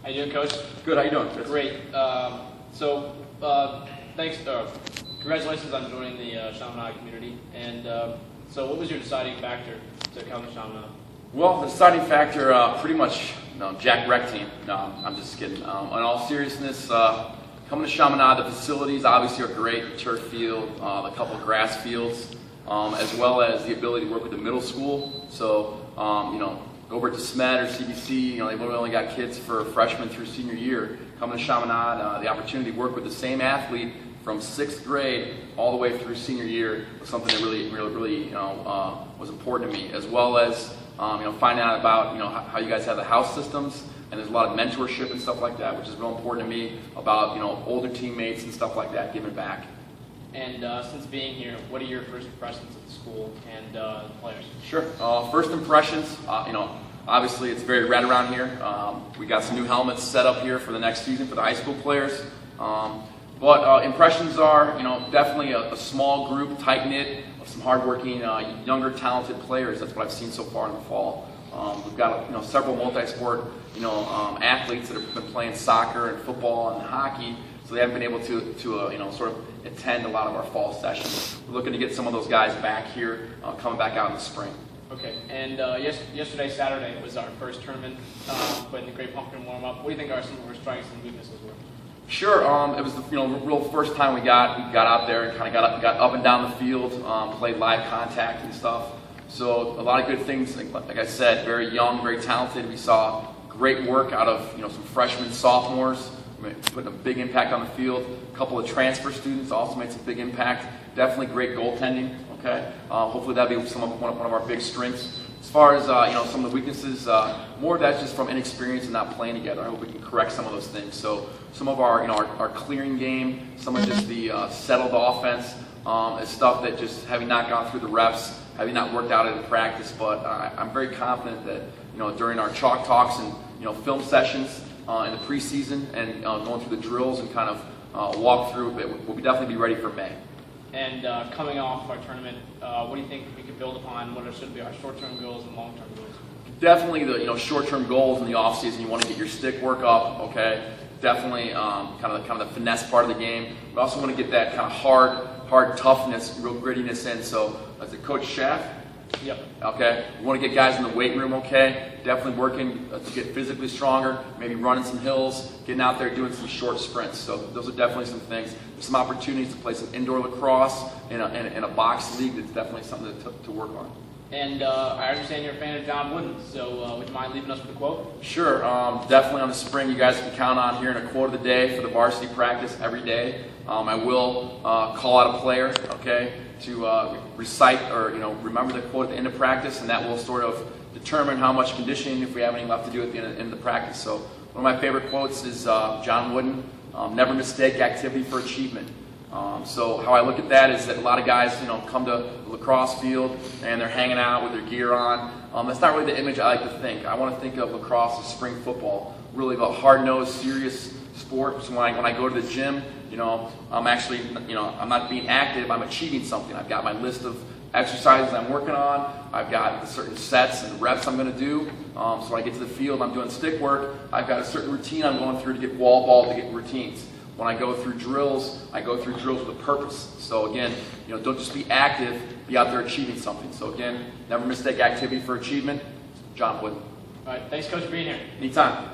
How you doing, Coach? Good. How you doing, Chris? Great. Thanks. Congratulations on joining the Chaminade community. And so, what was your deciding factor to come to Chaminade? Well, the deciding factor, pretty much, Jack Rec team. No, I'm just kidding. In all seriousness, coming to Chaminade, the facilities obviously are great. Turf field, a couple of grass fields, as well as the ability to work with the middle school. So, go over to SMED or CBC, they've only got kids for freshman through senior year. Coming to Chaminade, the opportunity to work with the same athlete from 6th grade all the way through senior year was something that really was important to me, as well as finding out about how you guys have the house systems, and there's a lot of mentorship and stuff like that, which is real important to me about older teammates and stuff like that, giving back. And since being here, what are your first impressions of the school and the players? Sure. First impressions, obviously it's very red around here. We got some new helmets set up here for the next season for the high school players. But impressions are, definitely a small group, tight-knit, of some hardworking, younger, talented players. That's what I've seen so far in the fall. We've got several multi-sport, athletes that have been playing soccer and football and hockey, so they haven't been able to sort of attend a lot of our fall sessions. We're looking to get some of those guys back here, coming back out in the spring. Okay, and yesterday, Saturday, was our first tournament, playing the Great Pumpkin warm-up. What do you think are some of our strengths and weaknesses were? Sure. It was the real first time we got out there and kind of got up and down the field, played live contact and stuff. So a lot of good things. Like I said, very young, very talented. We saw great work out of some freshmen, sophomores, putting a big impact on the field. A couple of transfer students also made some big impact. Definitely great goaltending. Okay. Hopefully that'll be one of our big strengths. As far as some of the weaknesses, more of that's just from inexperience and not playing together. I hope we can correct some of those things. So some of our clearing game, some of just the settled offense is stuff that just having not gone through the reps, having not worked out in practice. But I'm very confident that during our chalk talks and film sessions in the preseason and going through the drills and kind of walk through, we'll definitely be ready for May. And coming off our tournament, what do you think we could build upon? What should be our short-term goals and long-term goals? Definitely the short-term goals in the off-season. You want to get your stick work up, okay? Definitely kind of the finesse part of the game. We also want to get that kind of hard toughness, real grittiness in. So as a Coach Schaff, yep. Okay, we want to get guys in the weight room, okay? Definitely working to get physically stronger, maybe running some hills, getting out there doing some short sprints. So those are definitely some things. There's some opportunities to play some indoor lacrosse in a box league. That's definitely something to work on. And I understand you're a fan of John Wooden, so would you mind leaving us with a quote? Sure. Definitely on the spring, you guys can count on hearing a quote of the day for the varsity practice every day. I will call out a player, okay, to recite or remember the quote at the end of practice, and that will sort of determine how much conditioning, if we have any left to do at the end of the practice. So one of my favorite quotes is John Wooden, never mistake activity for achievement. So how I look at that is that a lot of guys come to the lacrosse field and they're hanging out with their gear on. That's not really the image I like to think. I want to think of lacrosse as spring football, really a hard-nosed, serious sport. So when I go to the gym, I'm actually, I'm not being active, I'm achieving something. I've got my list of exercises I'm working on, I've got certain sets and reps I'm going to do. So when I get to the field, I'm doing stick work, I've got a certain routine I'm going through to get wall ball, to get routines. When I go through drills, I go through drills with a purpose. So again, don't just be active, be out there achieving something. So again, never mistake activity for achievement. John Wood. All right, thanks, Coach, for being here. Anytime.